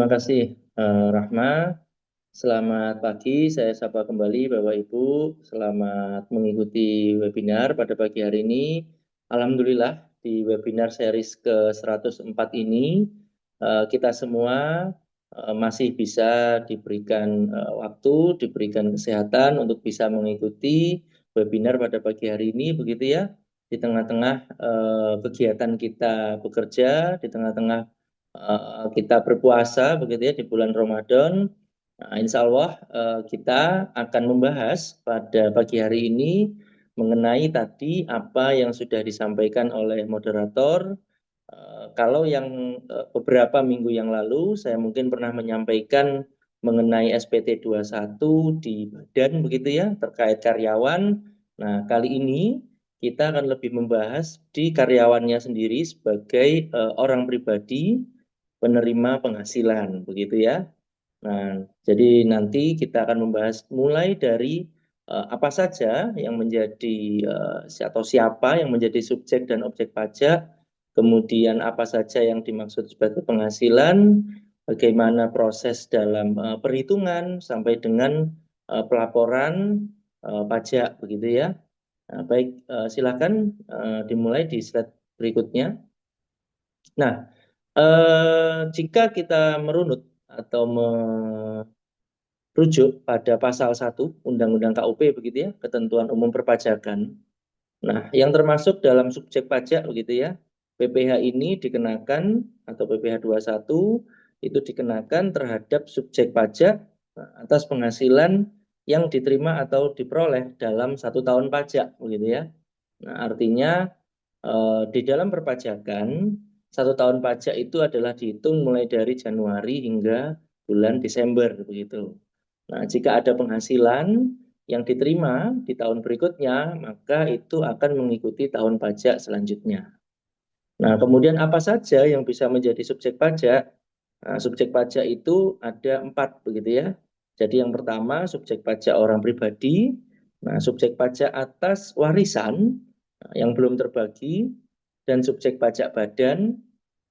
Terima kasih, Rahma. Selamat pagi, saya sapa kembali Bapak Ibu. Selamat mengikuti webinar pada pagi hari ini. Alhamdulillah di webinar series ke-104 ini kita semua masih bisa diberikan waktu, diberikan kesehatan untuk bisa mengikuti webinar pada pagi hari ini, begitu ya. Di tengah-tengah kegiatan kita bekerja, di tengah-tengah kita berpuasa, begitu ya, di bulan Ramadan. Nah, insya Allah kita akan membahas pada pagi hari ini mengenai tadi apa yang sudah disampaikan oleh moderator. Kalau yang beberapa minggu yang lalu saya mungkin pernah menyampaikan mengenai SPT 21 di badan begitu ya, terkait karyawan. Nah, kali ini kita akan lebih membahas di karyawannya sendiri sebagai orang pribadi penerima penghasilan begitu ya. Nah, jadi nanti kita akan membahas mulai dari apa saja yang menjadi atau siapa yang menjadi subjek dan objek pajak, kemudian apa saja yang dimaksud sebagai penghasilan, bagaimana proses dalam perhitungan sampai dengan pelaporan pajak begitu ya. Nah, baik, silakan dimulai di slide berikutnya. Nah, jika kita merunut atau rujuk pada pasal 1 Undang-Undang KUP begitu ya, Ketentuan Umum Perpajakan. Nah, yang termasuk dalam subjek pajak begitu ya, PPh ini dikenakan atau PPh 21 itu dikenakan terhadap subjek pajak atas penghasilan yang diterima atau diperoleh dalam 1 tahun pajak begitu ya. Nah, artinya di dalam perpajakan 1 tahun pajak itu adalah dihitung mulai dari Januari hingga bulan Desember begitu. Nah, jika ada penghasilan yang diterima di tahun berikutnya, maka itu akan mengikuti tahun pajak selanjutnya. Nah, kemudian apa saja yang bisa menjadi subjek pajak? Nah, subjek pajak itu ada 4 begitu ya. Jadi yang pertama subjek pajak orang pribadi, nah subjek pajak atas warisan yang belum terbagi, dan subjek pajak badan.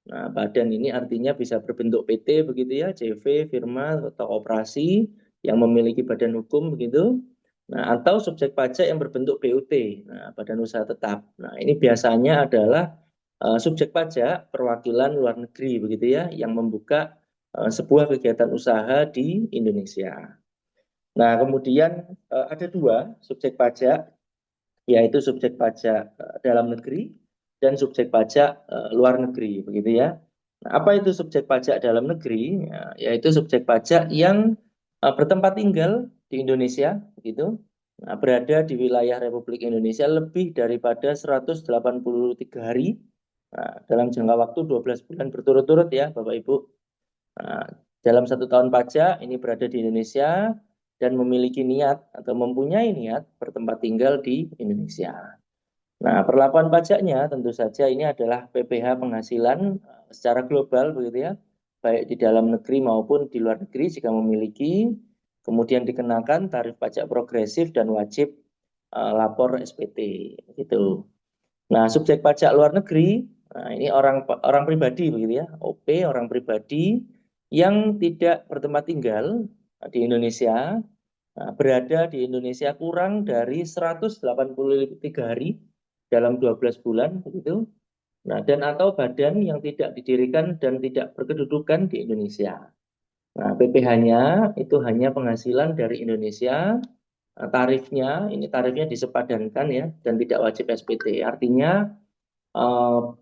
Nah, badan ini artinya bisa berbentuk PT begitu ya, JV, firma atau operasi yang memiliki badan hukum begitu. Nah, atau subjek pajak yang berbentuk BUT, nah, badan usaha tetap. Nah, ini biasanya adalah subjek pajak perwakilan luar negeri begitu ya, yang membuka sebuah kegiatan usaha di Indonesia. Nah, kemudian ada 2 subjek pajak, yaitu subjek pajak dalam negeri dan subjek pajak luar negeri begitu ya. Nah, apa itu subjek pajak dalam negeri? Ya, yaitu subjek pajak yang bertempat tinggal di Indonesia begitu. Nah, berada di wilayah Republik Indonesia lebih daripada 183 hari dalam jangka waktu 12 bulan berturut-turut ya Bapak Ibu. Nah, dalam 1 tahun pajak ini berada di Indonesia dan memiliki niat atau mempunyai niat bertempat tinggal di Indonesia. Nah, perlakuan pajaknya tentu saja ini adalah PPh penghasilan secara global begitu ya, baik di dalam negeri maupun di luar negeri jika memiliki, kemudian dikenakan tarif pajak progresif dan wajib lapor SPT gitu. Nah, subjek pajak luar negeri, nah ini orang orang pribadi begitu ya, OP orang pribadi yang tidak bertempat tinggal di Indonesia, berada di Indonesia kurang dari 183 hari dalam 12 bulan begitu. Nah, dan atau badan yang tidak didirikan dan tidak berkedudukan di Indonesia. Nah, PPh-nya itu hanya penghasilan dari Indonesia. Tarifnya ini tarifnya disepadankan ya dan tidak wajib SPT. Artinya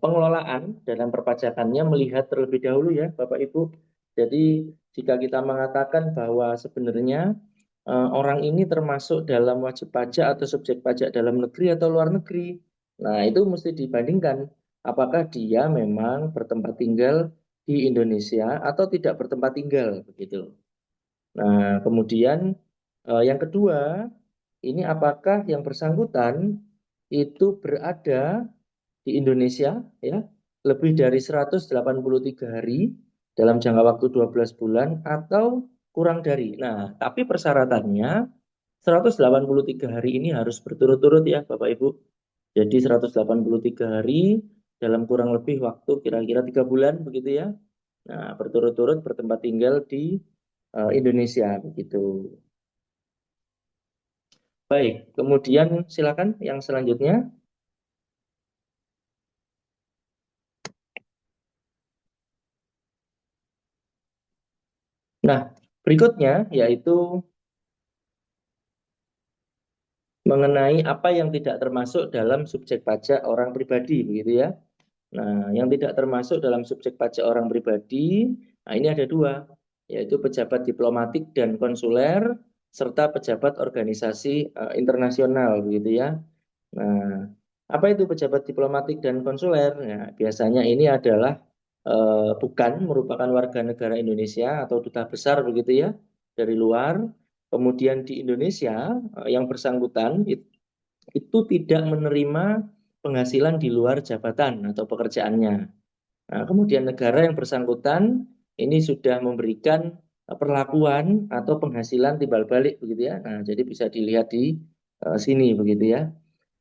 pengelolaan dalam perpajakannya melihat terlebih dahulu ya Bapak Ibu. Jadi jika kita mengatakan bahwa sebenarnya orang ini termasuk dalam wajib pajak atau subjek pajak dalam negeri atau luar negeri. Nah, itu mesti dibandingkan apakah dia memang bertempat tinggal di Indonesia atau tidak bertempat tinggal begitu. Nah, kemudian yang kedua, ini apakah yang bersangkutan itu berada di Indonesia ya lebih dari 183 hari dalam jangka waktu 12 bulan atau kurang dari. Nah, tapi persyaratannya 183 hari ini harus berturut-turut ya Bapak Ibu. Jadi 183 hari dalam kurang lebih waktu kira-kira 3 bulan begitu ya. Nah, berturut-turut bertempat tinggal di Indonesia begitu. Baik, kemudian silakan yang selanjutnya. Nah, berikutnya yaitu mengenai apa yang tidak termasuk dalam subjek pajak orang pribadi, begitu ya. Nah, yang tidak termasuk dalam subjek pajak orang pribadi, nah ini ada dua, yaitu pejabat diplomatik dan konsuler, serta pejabat organisasi internasional, begitu ya. Nah, apa itu pejabat diplomatik dan konsuler? Nah, biasanya ini adalah bukan merupakan warga negara Indonesia atau duta besar, begitu ya, dari luar. Kemudian di Indonesia, yang bersangkutan itu tidak menerima penghasilan di luar jabatan atau pekerjaannya. Nah, kemudian negara yang bersangkutan ini sudah memberikan perlakuan atau penghasilan timbal balik begitu ya. Nah, jadi bisa dilihat di sini begitu ya.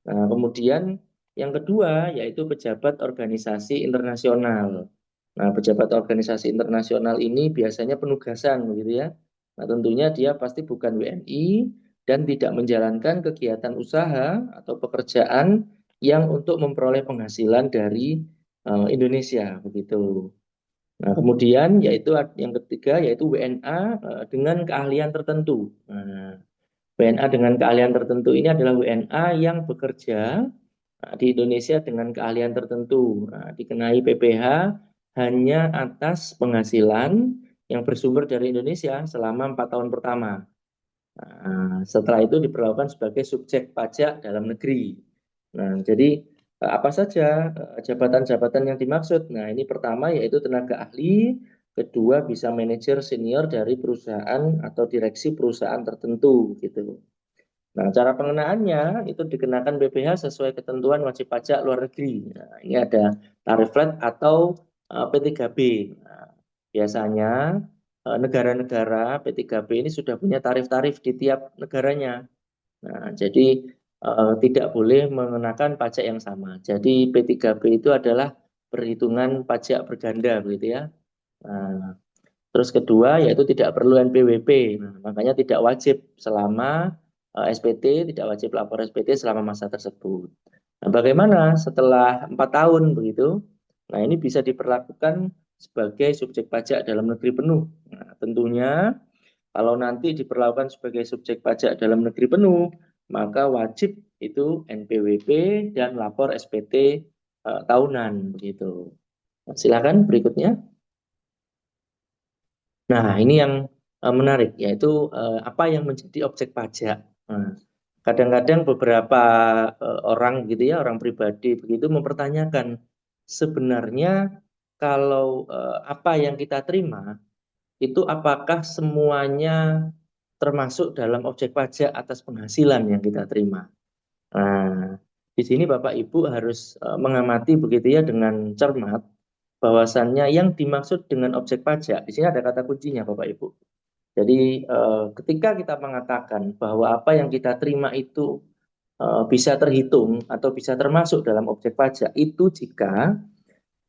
Nah, kemudian yang kedua yaitu pejabat organisasi internasional. Nah, pejabat organisasi internasional ini biasanya penugasan begitu ya. Nah, tentunya dia pasti bukan WNI dan tidak menjalankan kegiatan usaha atau pekerjaan yang untuk memperoleh penghasilan dari Indonesia begitu. Nah, kemudian yaitu yang ketiga yaitu WNA dengan keahlian tertentu. Nah, WNA dengan keahlian tertentu ini adalah WNA yang bekerja di Indonesia dengan keahlian tertentu. Nah, dikenai PPh hanya atas penghasilan yang bersumber dari Indonesia selama 4 tahun pertama. Nah, setelah itu diperlakukan sebagai subjek pajak dalam negeri. Nah, jadi apa saja jabatan-jabatan yang dimaksud? Nah, ini pertama yaitu tenaga ahli, kedua bisa manajer senior dari perusahaan atau direksi perusahaan tertentu gitu. Nah, cara pengenaannya itu dikenakan PPh sesuai ketentuan wajib pajak luar negeri. Nah, ini ada tarif flat atau P3B. Nah, biasanya negara-negara P3B ini sudah punya tarif-tarif di tiap negaranya. Nah, jadi tidak boleh mengenakan pajak yang sama. Jadi P3B itu adalah perhitungan pajak berganda begitu ya. Nah, terus kedua yaitu tidak perlu NPWP. Nah, makanya tidak wajib selama SPT, tidak wajib lapor SPT selama masa tersebut. Nah, bagaimana setelah 4 tahun begitu? Nah, ini bisa diperlakukan sebagai subjek pajak dalam negeri penuh. Nah, tentunya kalau nanti diperlakukan sebagai subjek pajak dalam negeri penuh, maka wajib itu NPWP dan lapor SPT tahunan begitu. Nah, silakan berikutnya. Nah, ini yang menarik, yaitu apa yang menjadi objek pajak. Nah, kadang-kadang beberapa orang gitu ya, orang pribadi begitu mempertanyakan sebenarnya kalau apa yang kita terima itu apakah semuanya termasuk dalam objek pajak atas penghasilan yang kita terima. Nah, di sini Bapak Ibu harus mengamati begitu ya dengan cermat bahwasannya yang dimaksud dengan objek pajak, di sini ada kata kuncinya Bapak Ibu. Jadi ketika kita mengatakan bahwa apa yang kita terima itu bisa terhitung atau bisa termasuk dalam objek pajak, itu jika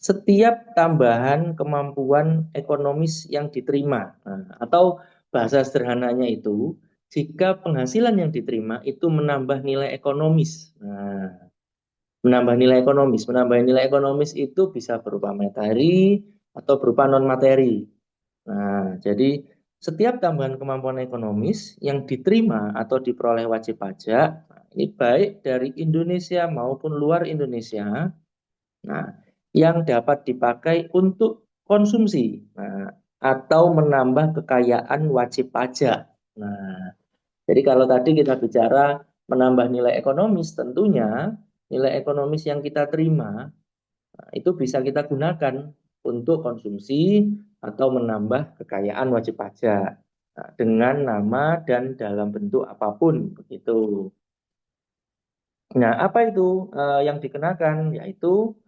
setiap tambahan kemampuan ekonomis yang diterima, atau bahasa sederhananya itu, jika penghasilan yang diterima itu menambah nilai ekonomis. Nah, menambah nilai ekonomis itu bisa berupa materi atau berupa non materi. Nah, jadi setiap tambahan kemampuan ekonomis yang diterima atau diperoleh wajib pajak, ini baik dari Indonesia maupun luar Indonesia, nah, yang dapat dipakai untuk konsumsi, nah, atau menambah kekayaan wajib pajak. Nah, jadi kalau tadi kita bicara menambah nilai ekonomis, tentunya nilai ekonomis yang kita terima itu bisa kita gunakan untuk konsumsi atau menambah kekayaan wajib pajak dengan nama dan dalam bentuk apapun begitu. Nah, apa itu yang dikenakan? Yaitu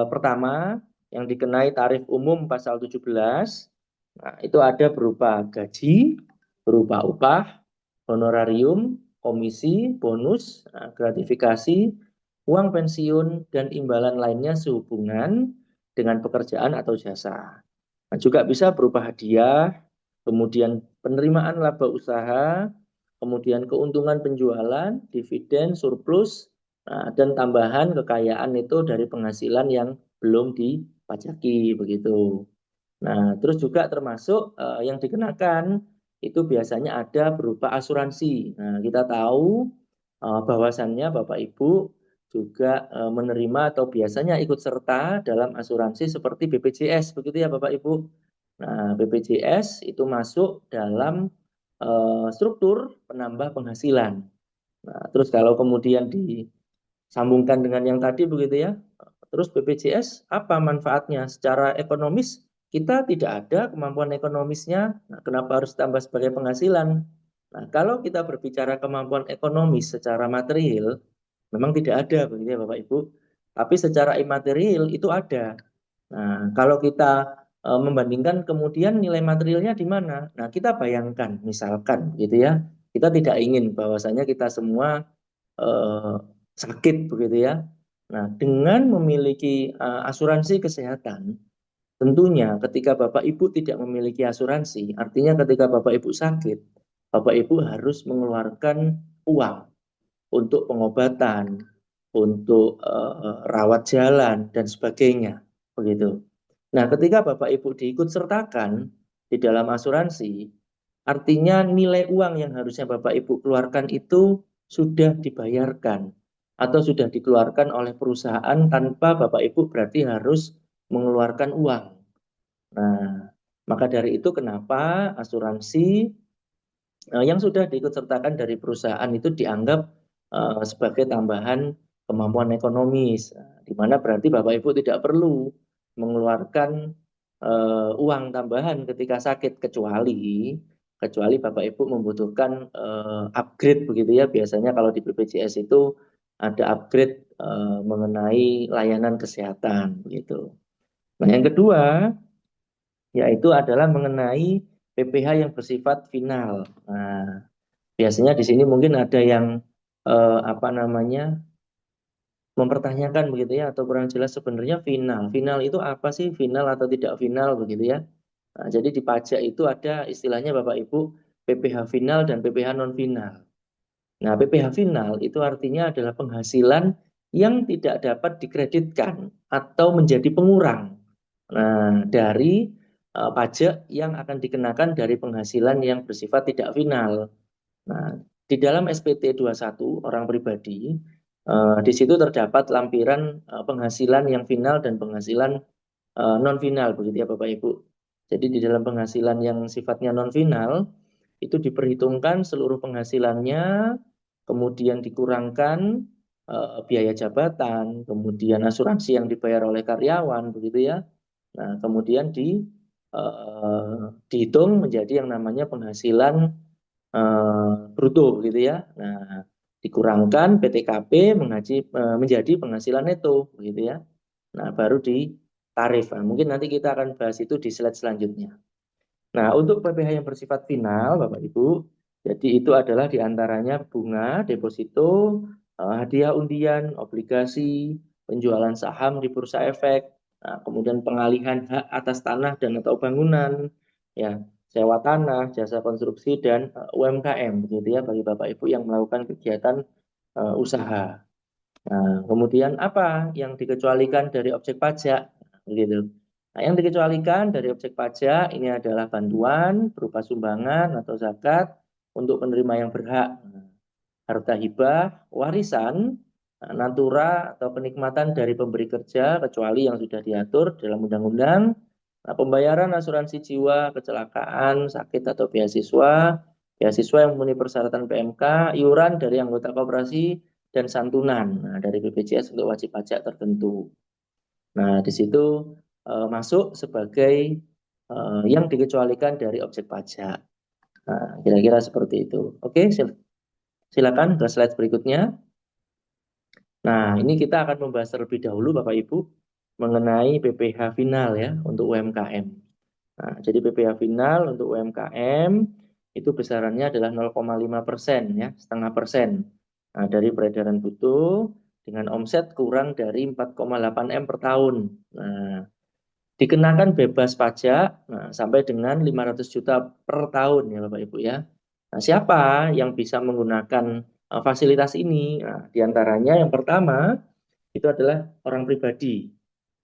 pertama yang dikenai tarif umum pasal 17. Nah, itu ada berupa gaji, berupa upah, honorarium, komisi, bonus, gratifikasi, uang pensiun, dan imbalan lainnya sehubungan dengan pekerjaan atau jasa. Nah, juga bisa berupa hadiah, kemudian penerimaan laba usaha, kemudian keuntungan penjualan, dividen, surplus, nah, dan tambahan kekayaan itu dari penghasilan yang belum dipajaki begitu. Nah, terus juga termasuk yang dikenakan itu biasanya ada berupa asuransi. Nah, kita tahu bahwasannya Bapak Ibu juga menerima atau biasanya ikut serta dalam asuransi seperti BPJS, begitu ya Bapak Ibu. Nah, BPJS itu masuk dalam struktur penambah penghasilan. Nah, terus kalau kemudian disambungkan dengan yang tadi begitu ya, terus BPJS apa manfaatnya? Secara ekonomis kita tidak ada kemampuan ekonomisnya, nah, kenapa harus tambah sebagai penghasilan? Nah, kalau kita berbicara kemampuan ekonomis secara material, memang tidak ada begitu ya Bapak Ibu. Tapi secara imaterial itu ada. Nah, kalau kita membandingkan kemudian nilai materialnya di mana? Nah, kita bayangkan misalkan gitu ya, kita tidak ingin bahwasanya kita semua eh, sakit begitu ya. Nah, dengan memiliki asuransi kesehatan, tentunya ketika Bapak Ibu tidak memiliki asuransi, artinya ketika Bapak Ibu sakit, Bapak Ibu harus mengeluarkan uang untuk pengobatan, untuk rawat jalan dan sebagainya, begitu. Nah, ketika Bapak Ibu diikut sertakan di dalam asuransi, artinya nilai uang yang harusnya Bapak Ibu keluarkan itu sudah dibayarkan atau sudah dikeluarkan oleh perusahaan tanpa Bapak Ibu berarti harus mengeluarkan uang. Nah, maka dari itu kenapa asuransi yang sudah diikutsertakan dari perusahaan itu dianggap sebagai tambahan kemampuan ekonomis, di mana berarti Bapak Ibu tidak perlu mengeluarkan uang tambahan ketika sakit kecuali Bapak Ibu membutuhkan upgrade begitu ya. Biasanya kalau di BPJS itu ada upgrade mengenai layanan kesehatan begitu. Nah, yang kedua yaitu adalah mengenai PPh yang bersifat final. Nah, biasanya di sini mungkin ada yang apa namanya mempertanyakan begitu ya atau kurang jelas sebenarnya final. Final itu apa sih? Final atau tidak final begitu ya. Nah, jadi di pajak itu ada istilahnya Bapak Ibu PPh final dan PPh non final. Nah, PPh final itu artinya adalah penghasilan yang tidak dapat dikreditkan atau menjadi pengurang. Nah, dari pajak yang akan dikenakan dari penghasilan yang bersifat tidak final. Nah, di dalam SPT 21 orang pribadi, di situ terdapat lampiran penghasilan yang final dan penghasilan non final begitu ya Bapak Ibu. Jadi di dalam penghasilan yang sifatnya non final itu diperhitungkan seluruh penghasilannya, kemudian dikurangkan biaya jabatan, kemudian asuransi yang dibayar oleh karyawan begitu ya. Nah, kemudian dihitung menjadi yang namanya penghasilan bruto gitu ya. Nah, dikurangkan PTKP menjadi penghasilan neto gitu ya. Nah, baru di tarif. Nah, mungkin nanti kita akan bahas itu di slide selanjutnya. Nah, untuk PPh yang bersifat final, Bapak Ibu, jadi itu adalah diantaranya bunga, deposito, hadiah undian, obligasi, penjualan saham di bursa efek, nah, kemudian pengalihan hak atas tanah dan atau bangunan, ya, sewa tanah, jasa konstruksi dan UMKM, begitu ya, bagi Bapak Ibu yang melakukan kegiatan usaha. Nah, kemudian apa yang dikecualikan dari objek pajak? Begitu. Nah, yang dikecualikan dari objek pajak ini adalah bantuan berupa sumbangan atau zakat untuk penerima yang berhak. Harta hibah, warisan, natura atau kenikmatan dari pemberi kerja kecuali yang sudah diatur dalam undang-undang. Nah, pembayaran asuransi jiwa, kecelakaan, sakit atau beasiswa, beasiswa yang memenuhi persyaratan PMK, iuran dari anggota koperasi dan santunan dari BPJS untuk wajib pajak tertentu. Nah, di situ masuk sebagai yang dikecualikan dari objek pajak. Nah, kira-kira seperti itu. Oke, silakan ke slide berikutnya. Nah, ini kita akan membahas terlebih dahulu Bapak Ibu mengenai PPh final ya untuk UMKM. Nah, jadi PPh final untuk UMKM itu besarannya adalah 0,5% ya, setengah persen. Nah, dari peredaran bruto dengan omset kurang dari 4,8 M per tahun. Nah, dikenakan bebas pajak sampai dengan 500 juta per tahun ya Bapak Ibu ya. Nah, siapa yang bisa menggunakan fasilitas ini? Nah, diantaranya yang pertama itu adalah orang pribadi.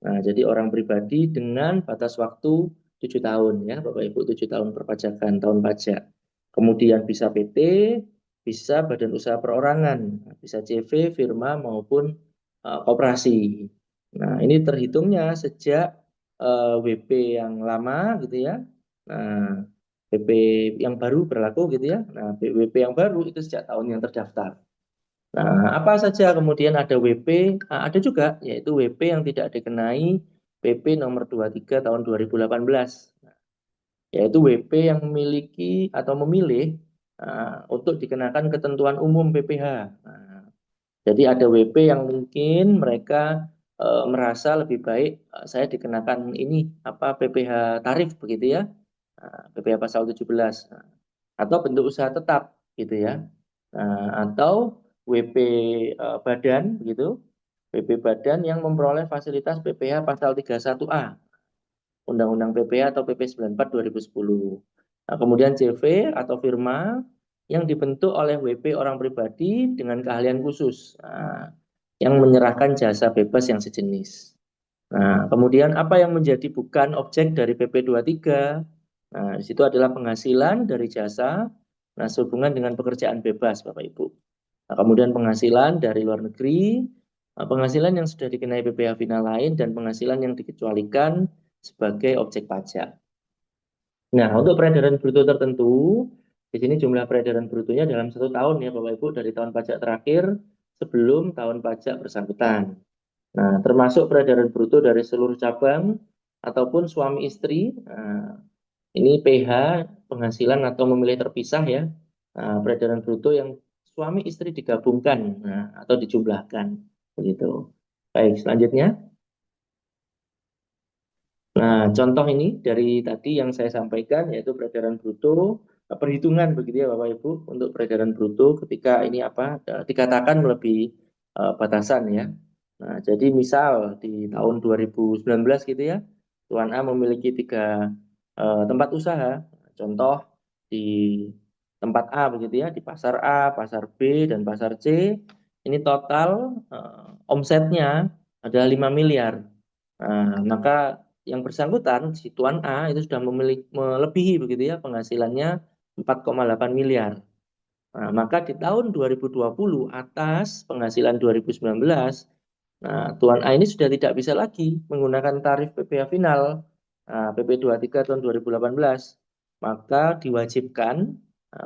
Nah, jadi orang pribadi dengan batas waktu 7 tahun ya Bapak Ibu, 7 tahun perpajakan, tahun pajak. Kemudian bisa PT, bisa badan usaha perorangan, bisa CV, firma maupun koperasi. Nah, ini terhitungnya sejak WP yang lama gitu ya. Nah, WP yang baru berlaku gitu ya. Nah, WP yang baru itu sejak tahun yang terdaftar. Nah, apa saja kemudian ada WP, ada juga yaitu WP yang tidak dikenai PP nomor 23 tahun 2018, yaitu WP yang memiliki atau memilih untuk dikenakan ketentuan umum PPh. Nah, jadi ada WP yang mungkin mereka merasa lebih baik saya dikenakan ini apa PPh tarif begitu ya. PPh pasal 17. Atau bentuk usaha tetap gitu ya. Atau WP badan gitu. WP badan yang memperoleh fasilitas PPh pasal 31A Undang-Undang PPh atau PP 94 2010. Nah, kemudian CV atau firma yang dibentuk oleh WP orang pribadi dengan keahlian khusus, yang menyerahkan jasa bebas yang sejenis. Nah, kemudian apa yang menjadi bukan objek dari PP 23? Nah, di situ adalah penghasilan dari jasa, nah sehubungan dengan pekerjaan bebas, Bapak Ibu. Nah, kemudian penghasilan dari luar negeri, penghasilan yang sudah dikenai PPh final lain, dan penghasilan yang dikecualikan sebagai objek pajak. Nah, untuk peredaran bruto tertentu, di sini jumlah peredaran brutonya dalam 1 tahun ya Bapak Ibu, dari tahun pajak terakhir sebelum tahun pajak bersangkutan. Nah, termasuk peredaran bruto dari seluruh cabang ataupun suami istri. Nah, ini PH penghasilan atau memilih terpisah ya. Nah, peredaran bruto yang suami istri digabungkan atau dijumlahkan begitu. Baik, selanjutnya. Nah, contoh ini dari tadi yang saya sampaikan yaitu peredaran bruto, perhitungan begitu ya Bapak Ibu untuk peredaran bruto ketika ini apa dikatakan melebihi batasan ya. Nah, jadi misal di tahun 2019 gitu ya, Tuan A memiliki 3 tempat usaha. Contoh di tempat A begitu ya, di pasar A, pasar B, dan pasar C. Ini total omsetnya adalah 5 miliar. Nah, maka yang bersangkutan si Tuan A itu sudah melebihi begitu ya penghasilannya 4,8 miliar. Nah, maka di tahun 2020 atas penghasilan 2019, nah, Tuan A ini sudah tidak bisa lagi menggunakan tarif PPh final PP 23 tahun 2018. Maka diwajibkan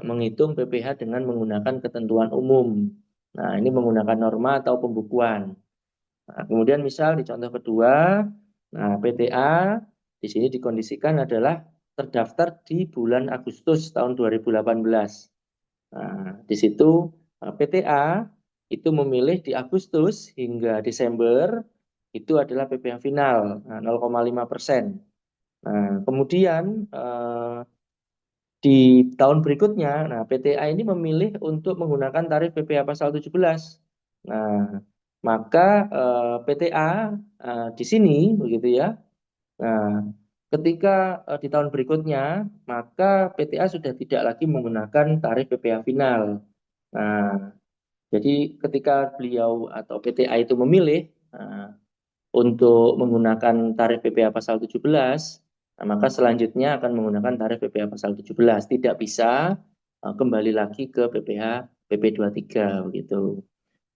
menghitung PPh dengan menggunakan ketentuan umum. Nah, ini menggunakan norma atau pembukuan. Nah, kemudian misal di contoh kedua, nah PTA di sini dikondisikan adalah terdaftar di bulan Agustus tahun 2018. Nah, di situ PTA itu memilih di Agustus hingga Desember itu adalah PPh final 0,5%. Nah, kemudian di tahun berikutnya, nah PTA ini memilih untuk menggunakan tarif PPh pasal 17. Nah, maka PTA di sini begitu ya. Nah, ketika di tahun berikutnya, maka PTA sudah tidak lagi menggunakan tarif PPh final. Nah, jadi ketika beliau atau PTA itu memilih untuk menggunakan tarif PPh pasal 17, maka selanjutnya akan menggunakan tarif PPh pasal 17. Tidak bisa kembali lagi ke PPh PP 23 begitu.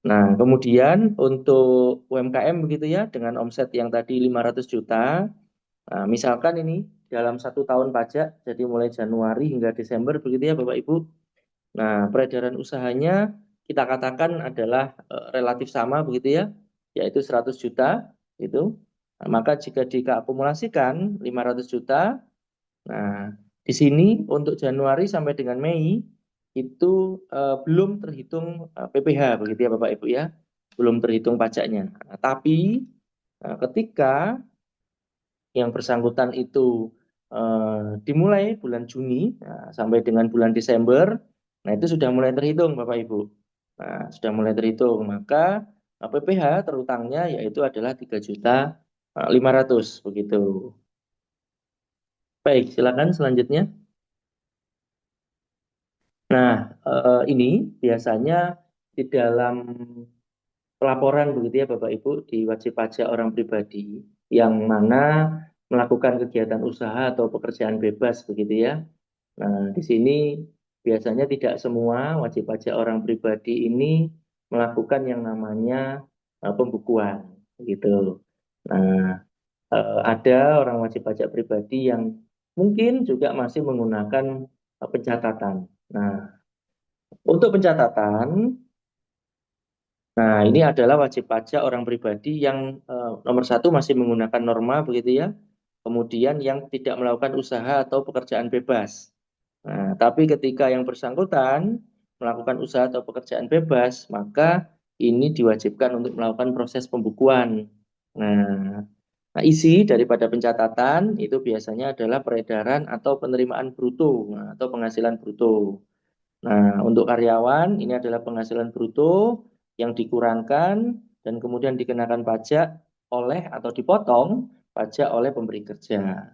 Nah, kemudian untuk UMKM begitu ya, dengan omset yang tadi 500 juta, misalkan ini dalam 1 tahun pajak, jadi mulai Januari hingga Desember begitu ya Bapak Ibu. Nah, peredaran usahanya kita katakan adalah relatif sama begitu ya, yaitu 100 juta gitu. Nah, maka jika diakumulasikan 500 juta, nah di sini untuk Januari sampai dengan Mei itu belum terhitung PPh begitu ya Bapak Ibu ya, belum terhitung pajaknya. Nah, tapi ketika yang bersangkutan itu dimulai bulan Juni sampai dengan bulan Desember, nah itu sudah mulai terhitung Bapak Ibu. Nah, sudah mulai terhitung, maka PPh terutangnya yaitu adalah 3.500.000 begitu. Baik, silakan selanjutnya. Nah, ini biasanya di dalam pelaporan begitu ya Bapak Ibu di wajib pajak orang pribadi yang mana melakukan kegiatan usaha atau pekerjaan bebas begitu ya. Nah, di sini biasanya tidak semua wajib pajak orang pribadi ini melakukan yang namanya pembukuan gitu. Nah, ada orang wajib pajak pribadi yang mungkin juga masih menggunakan pencatatan. Nah, untuk pencatatan, nah ini adalah wajib pajak orang pribadi yang nomor satu masih menggunakan norma begitu ya, kemudian yang tidak melakukan usaha atau pekerjaan bebas. Nah, tapi ketika yang bersangkutan melakukan usaha atau pekerjaan bebas, maka ini diwajibkan untuk melakukan proses pembukuan. Nah, isi daripada pencatatan itu biasanya adalah peredaran atau penerimaan bruto, atau penghasilan bruto. Nah, untuk karyawan ini adalah penghasilan bruto yang dikurangkan dan kemudian dikenakan pajak oleh atau dipotong pajak oleh pemberi kerja.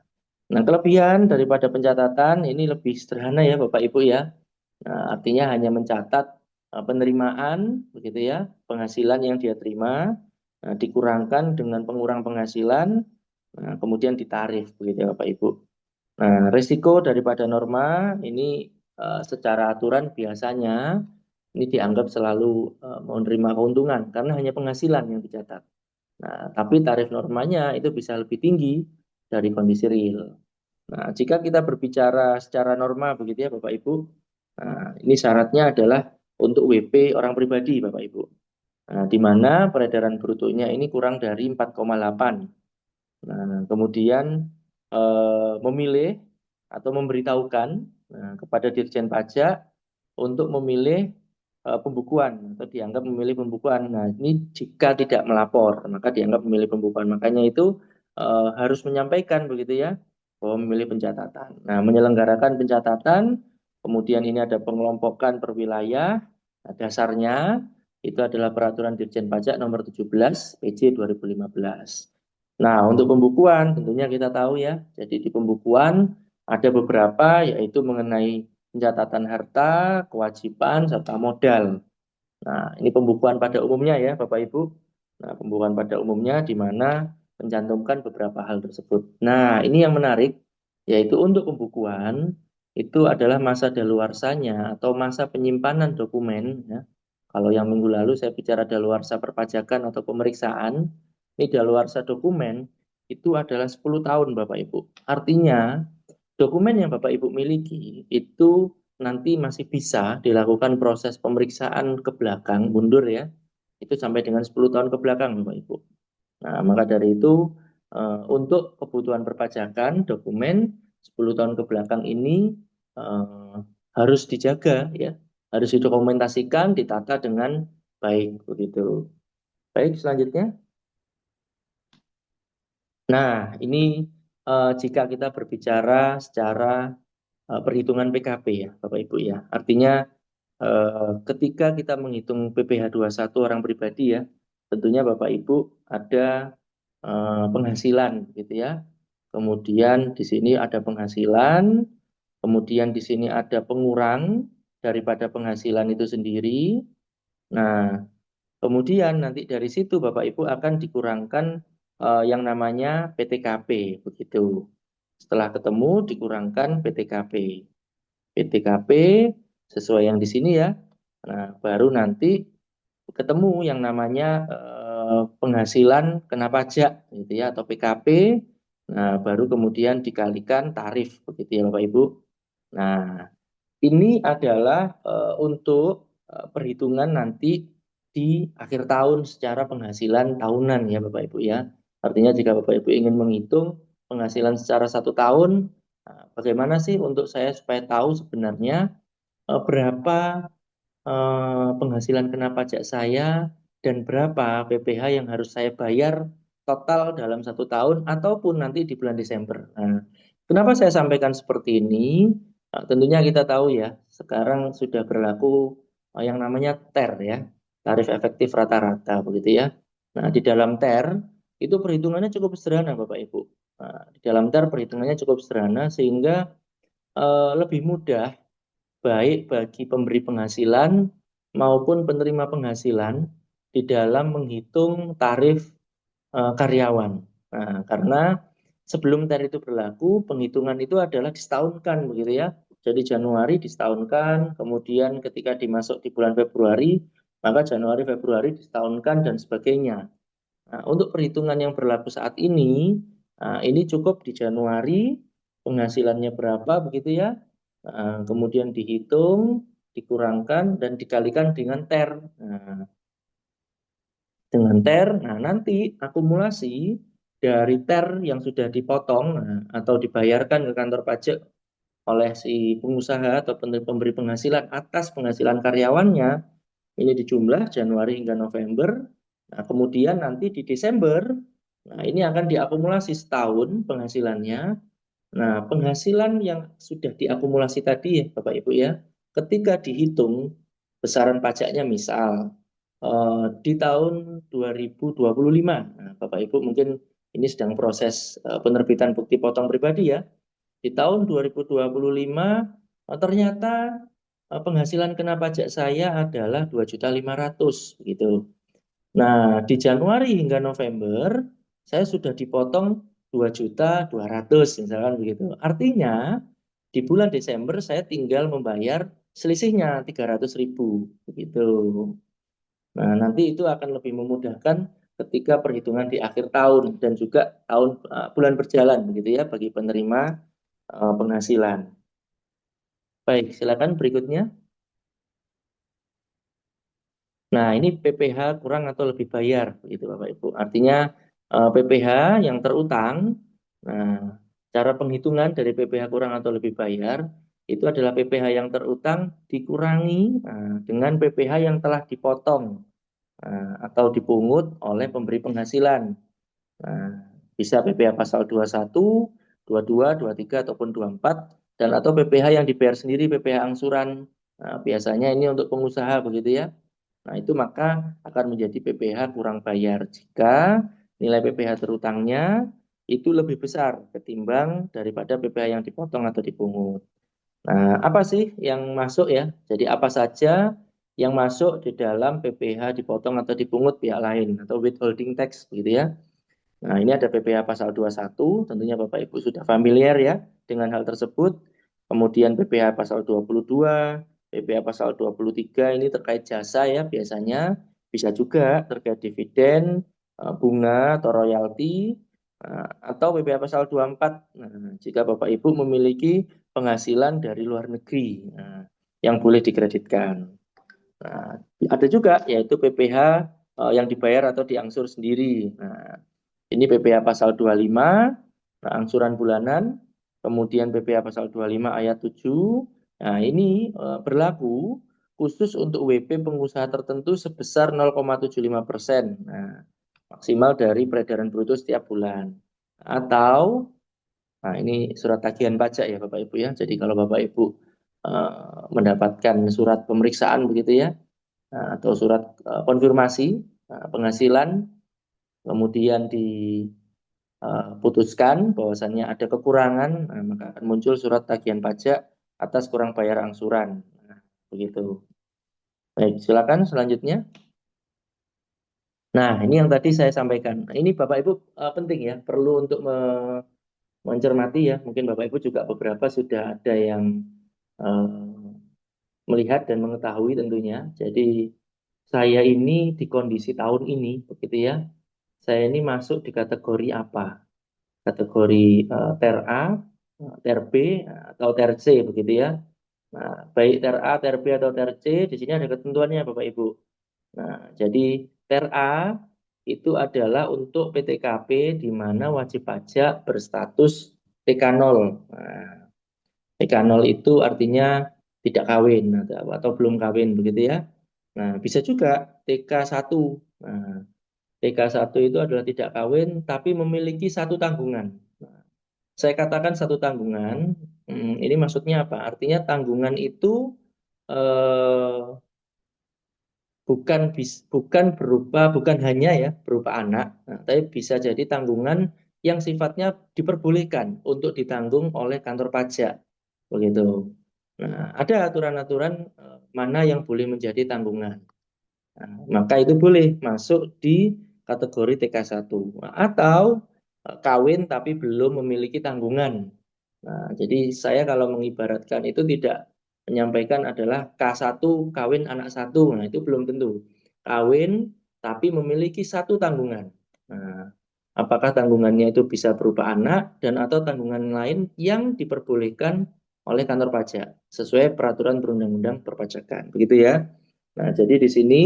Nah, kelebihan daripada pencatatan ini lebih sederhana ya Bapak Ibu ya. Nah, artinya hanya mencatat penerimaan begitu ya, penghasilan yang dia terima, dikurangkan dengan pengurang penghasilan, kemudian ditarif begitu ya Bapak Ibu. Nah, risiko daripada norma ini secara aturan biasanya ini dianggap selalu menerima keuntungan karena hanya penghasilan yang dicatat. Nah, tapi tarif normanya itu bisa lebih tinggi dari kondisi real. Nah, jika kita berbicara secara norma begitu ya Bapak Ibu, nah, ini syaratnya adalah untuk WP orang pribadi Bapak Ibu. Nah, di mana peredaran brutonya ini kurang dari 4,8. Nah, kemudian memilih atau memberitahukan kepada Dirjen Pajak untuk memilih pembukuan atau dianggap memilih pembukuan. Nah, ini jika tidak melapor, maka dianggap memilih pembukuan. Makanya itu harus menyampaikan begitu ya, bahwa memilih pencatatan. Nah, menyelenggarakan pencatatan, kemudian ini ada pengelompokan per wilayah. Nah, dasarnya itu adalah Peraturan Dirjen Pajak Nomor 17 PJ 2015. Nah, untuk pembukuan tentunya kita tahu ya. Jadi di pembukuan ada beberapa yaitu mengenai pencatatan harta, kewajiban, serta modal. Nah, ini pembukuan pada umumnya ya, Bapak Ibu. Nah, pembukuan pada umumnya di mana mencantumkan beberapa hal tersebut. Nah, ini yang menarik, yaitu untuk pembukuan itu adalah masa daluarsanya atau masa penyimpanan dokumen. Ya. Kalau yang minggu lalu saya bicara daluarsa perpajakan atau pemeriksaan, ini daluarsa dokumen itu adalah 10 tahun, Bapak Ibu. Artinya, dokumen yang Bapak Ibu miliki itu nanti masih bisa dilakukan proses pemeriksaan ke belakang, mundur ya, itu sampai dengan 10 tahun ke belakang Bapak Ibu. Nah, maka dari itu untuk kebutuhan perpajakan dokumen 10 tahun ke belakang ini eh, harus dijaga ya, harus didokumentasikan, ditata dengan baik begitu. Baik, selanjutnya. Nah, ini jika kita berbicara secara perhitungan PKP ya, Bapak Ibu ya. Artinya ketika kita menghitung PPh satu orang pribadi ya, tentunya Bapak Ibu ada penghasilan gitu ya. Kemudian di sini ada penghasilan, kemudian di sini ada pengurang daripada penghasilan itu sendiri. Nah, kemudian nanti dari situ Bapak Ibu akan dikurangkan yang namanya PTKP begitu. Setelah ketemu dikurangkan PTKP. PTKP sesuai yang di sini ya. Nah, baru nanti ketemu yang namanya penghasilan kena pajak gitu ya atau PKP. Nah, baru kemudian dikalikan tarif begitu ya Bapak Ibu. Nah, ini adalah untuk perhitungan nanti di akhir tahun secara penghasilan tahunan ya Bapak Ibu ya. Artinya jika Bapak Ibu ingin menghitung penghasilan secara 1 tahun, bagaimana sih untuk saya supaya tahu sebenarnya berapa penghasilan kena pajak saya dan berapa PPh yang harus saya bayar total dalam 1 tahun ataupun nanti di bulan Desember. Nah, kenapa saya sampaikan seperti ini? Nah, tentunya kita tahu ya, sekarang sudah berlaku yang namanya TER ya, tarif efektif rata-rata begitu ya. Nah, di dalam TER itu perhitungannya cukup sederhana Bapak Ibu. Nah, di dalam TER perhitungannya cukup sederhana sehingga lebih mudah baik bagi pemberi penghasilan maupun penerima penghasilan di dalam menghitung tarif karyawan. Nah, karena sebelum TER itu berlaku, penghitungan itu adalah disetahunkan begitu ya. Jadi Januari disetahunkan, kemudian ketika dimasuk di bulan Februari, maka Januari, Februari disetahunkan dan sebagainya. Nah, untuk perhitungan yang berlaku saat ini cukup di Januari, penghasilannya berapa begitu ya. Kemudian dihitung, dikurangkan, dan dikalikan dengan TER. Dengan TER, nah nanti akumulasi dari TER yang sudah dipotong atau dibayarkan ke kantor pajak oleh si pengusaha atau pemberi penghasilan atas penghasilan karyawannya, ini dijumlah Januari hingga November. Nah, kemudian nanti di Desember, nah ini akan diakumulasi setahun penghasilannya. Nah, penghasilan yang sudah diakumulasi tadi ya Bapak Ibu ya, ketika dihitung besaran pajaknya misal di tahun 2025, nah, Bapak Ibu mungkin ini sedang proses penerbitan bukti potong pribadi ya. Di tahun 2025 ternyata penghasilan kena pajak saya adalah 2.500.000 gitu. Nah, di Januari hingga November saya sudah dipotong 2.200.000 misalkan begitu. Artinya di bulan Desember saya tinggal membayar selisihnya 300.000 begitu. Nah, nanti itu akan lebih memudahkan ketika perhitungan di akhir tahun dan juga bulan berjalan begitu ya bagi penerima penghasilan. Baik, silakan berikutnya. Nah, ini PPh kurang atau lebih bayar, begitu Bapak Ibu. Artinya PPh yang terutang. Nah, cara penghitungan dari PPh kurang atau lebih bayar itu adalah PPh yang terutang dikurangi dengan PPh yang telah dipotong atau dipungut oleh pemberi penghasilan. Nah, bisa PPh pasal 21, 22, 23 ataupun 24 dan atau PPh yang dibayar sendiri PPh angsuran. Nah, biasanya ini untuk pengusaha begitu ya. Nah, itu maka akan menjadi PPh kurang bayar jika nilai PPh terutangnya itu lebih besar ketimbang daripada PPh yang dipotong atau dipungut. Nah, apa sih yang masuk ya? Jadi apa saja yang masuk di dalam PPh dipotong atau dipungut pihak lain atau withholding tax gitu ya. Nah, ini ada PPh pasal 21, tentunya Bapak Ibu sudah familiar ya dengan hal tersebut. Kemudian PPh pasal 22, PPh pasal 23 ini terkait jasa ya biasanya, bisa juga terkait dividen, bunga atau royalti, atau PPh pasal 24. Nah, jika Bapak Ibu memiliki penghasilan dari luar negeri yang boleh dikreditkan. Nah, ada juga yaitu PPh yang dibayar atau diangsur sendiri. Nah, ini PPh pasal 25, nah, angsuran bulanan, kemudian PPh pasal 25 ayat 7. Nah, ini berlaku khusus untuk WP pengusaha tertentu sebesar 0,75%. Nah, maksimal dari peredaran bruto setiap bulan. Atau, nah ini surat tagihan pajak ya Bapak Ibu ya. Jadi kalau Bapak Ibu mendapatkan surat pemeriksaan begitu ya, atau surat konfirmasi penghasilan, kemudian diputuskan bahwasannya ada kekurangan, maka akan muncul surat tagihan pajak atas kurang bayar angsuran. Nah, begitu. Baik, silakan selanjutnya. Nah, ini yang tadi saya sampaikan. Nah, ini Bapak Ibu penting ya, perlu untuk mencermati ya. Mungkin Bapak Ibu juga beberapa sudah ada yang melihat dan mengetahui tentunya. Jadi saya ini di kondisi tahun ini, begitu ya. Saya ini masuk di kategori apa? Kategori TER A, TER B, atau TER C, begitu ya. Nah, baik TER A, TER B, atau TER C, di sini ada ketentuannya Bapak Ibu. Nah, jadi TER A itu adalah untuk PTKP di mana wajib pajak berstatus TK0. Nah, TK0 itu artinya tidak kawin atau belum kawin begitu ya. Nah, bisa juga TK1. Nah, TK1 itu adalah tidak kawin tapi memiliki satu tanggungan. Nah, saya katakan satu tanggungan, ini maksudnya apa? Artinya tanggungan itu eh, bukan hanya ya berupa anak, nah, tapi bisa jadi tanggungan yang sifatnya diperbolehkan untuk ditanggung oleh kantor pajak, begitu. Nah, ada aturan-aturan mana yang boleh menjadi tanggungan. Nah, maka itu boleh masuk di kategori TK1 atau kawin tapi belum memiliki tanggungan. Nah, jadi saya kalau mengibaratkan itu tidak menyampaikan adalah K1 kawin anak satu. Nah, itu belum tentu. Kawin tapi memiliki satu tanggungan. Nah, apakah tanggungannya itu bisa berupa anak dan atau tanggungan lain yang diperbolehkan oleh kantor pajak sesuai peraturan perundang-undang perpajakan. Begitu ya. Nah, jadi di sini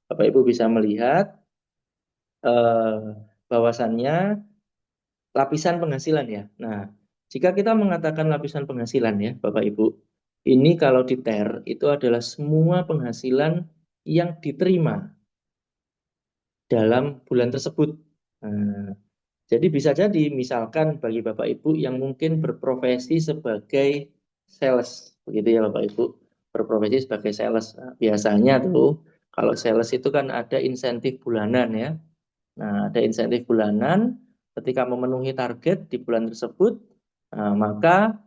Bapak Ibu bisa melihat bahwasannya lapisan penghasilan ya. Nah, jika kita mengatakan lapisan penghasilan ya, Bapak Ibu, ini kalau di TER itu adalah semua penghasilan yang diterima dalam bulan tersebut. Nah, jadi bisa jadi misalkan bagi Bapak Ibu yang mungkin berprofesi sebagai sales, begitu ya Bapak Ibu, berprofesi sebagai sales. Nah, biasanya tuh kalau sales itu kan ada insentif bulanan ya. Nah, ada insentif bulanan ketika memenuhi target di bulan tersebut, maka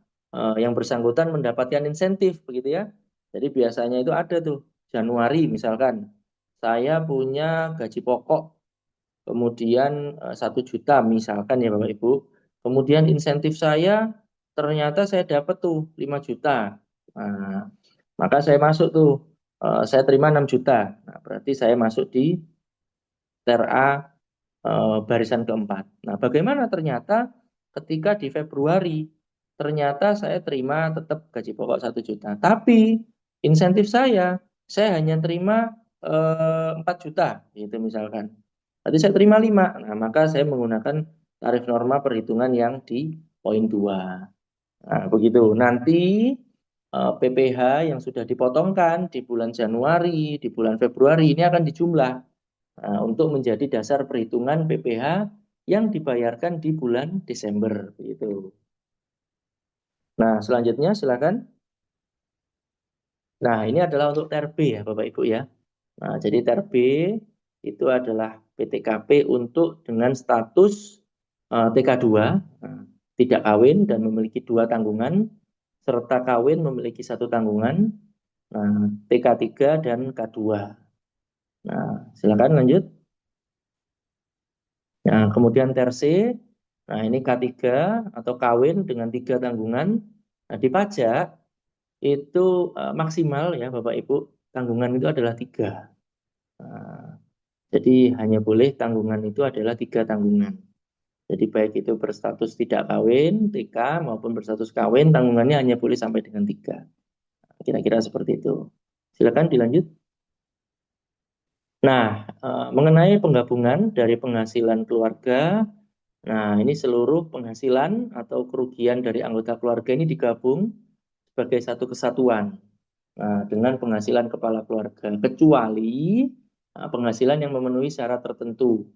yang bersangkutan mendapatkan insentif begitu ya. Jadi biasanya itu ada tuh Januari misalkan saya punya gaji pokok kemudian 1 juta misalkan ya Bapak Ibu. Kemudian insentif saya ternyata saya dapat tuh 5 juta. Nah, maka saya masuk tuh saya terima 6 juta. Nah, berarti saya masuk di TRA barisan keempat. Nah, bagaimana ternyata ketika di Februari ternyata saya terima tetap gaji pokok 1 juta, tapi insentif saya hanya terima 4 juta, gitu misalkan. Berarti saya terima 5. Nah, maka saya menggunakan tarif norma perhitungan yang di poin 2. Nah, begitu. Nanti PPh yang sudah dipotongkan di bulan Januari, di bulan Februari ini akan dijumlah. Nah, untuk menjadi dasar perhitungan PPh yang dibayarkan di bulan Desember begitu. Nah, selanjutnya silakan. Nah, ini adalah untuk TRB ya Bapak Ibu ya. Nah, jadi TRB itu adalah PTKP untuk dengan status TK2, tidak kawin dan memiliki 2 tanggungan, serta kawin memiliki 1 tanggungan, TK3 dan K2. Nah, silakan lanjut. Nah, kemudian terse, nah ini K3 atau kawin dengan 3 tanggungan. Nah, di pajak itu maksimal ya Bapak Ibu, tanggungan itu adalah 3. Nah, jadi hanya boleh tanggungan itu adalah 3 tanggungan. Jadi baik itu berstatus tidak kawin, TK, maupun berstatus kawin, tanggungannya hanya boleh sampai dengan 3. Kira-kira seperti itu. Silakan dilanjut. Nah, mengenai penggabungan dari penghasilan keluarga, nah ini seluruh penghasilan atau kerugian dari anggota keluarga ini digabung sebagai satu kesatuan. Nah, dengan penghasilan kepala keluarga, kecuali penghasilan yang memenuhi syarat tertentu.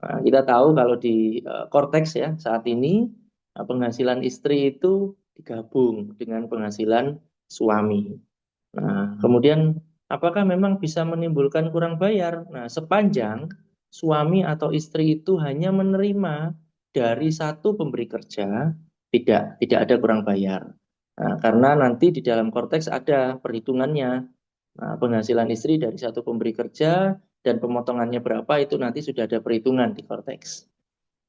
Nah, kita tahu kalau di Korteks ya saat ini penghasilan istri itu digabung dengan penghasilan suami. Nah, kemudian apakah memang bisa menimbulkan kurang bayar? Nah, sepanjang suami atau istri itu hanya menerima dari satu pemberi kerja, tidak ada kurang bayar. Nah, karena nanti di dalam Korteks ada perhitungannya. Nah, penghasilan istri dari satu pemberi kerja dan pemotongannya berapa itu nanti sudah ada perhitungan di Korteks.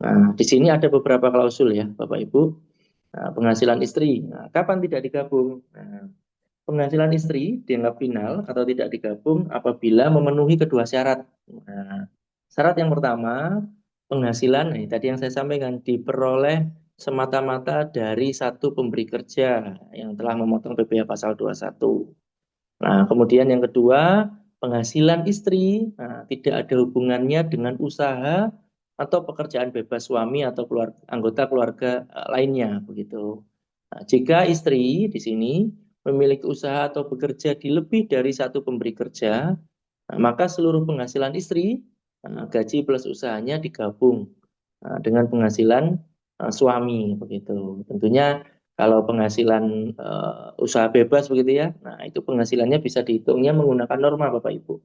Nah, di sini ada beberapa klausul ya, Bapak Ibu. Nah, penghasilan istri, nah, kapan tidak digabung? Nah, penghasilan istri dianggap final atau tidak digabung apabila memenuhi kedua syarat. Nah, syarat yang pertama, penghasilan, nah, tadi yang saya sampaikan, diperoleh semata-mata dari satu pemberi kerja yang telah memotong PPh pasal 21. Nah, kemudian yang kedua, penghasilan istri tidak ada hubungannya dengan usaha atau pekerjaan bebas suami atau anggota keluarga lainnya, begitu. Nah, jika istri di sini memiliki usaha atau bekerja di lebih dari satu pemberi kerja, maka seluruh penghasilan istri, gaji plus usahanya digabung dengan penghasilan suami, begitu. Tentunya kalau penghasilan usaha bebas begitu ya, nah itu penghasilannya bisa dihitungnya menggunakan norma Bapak Ibu.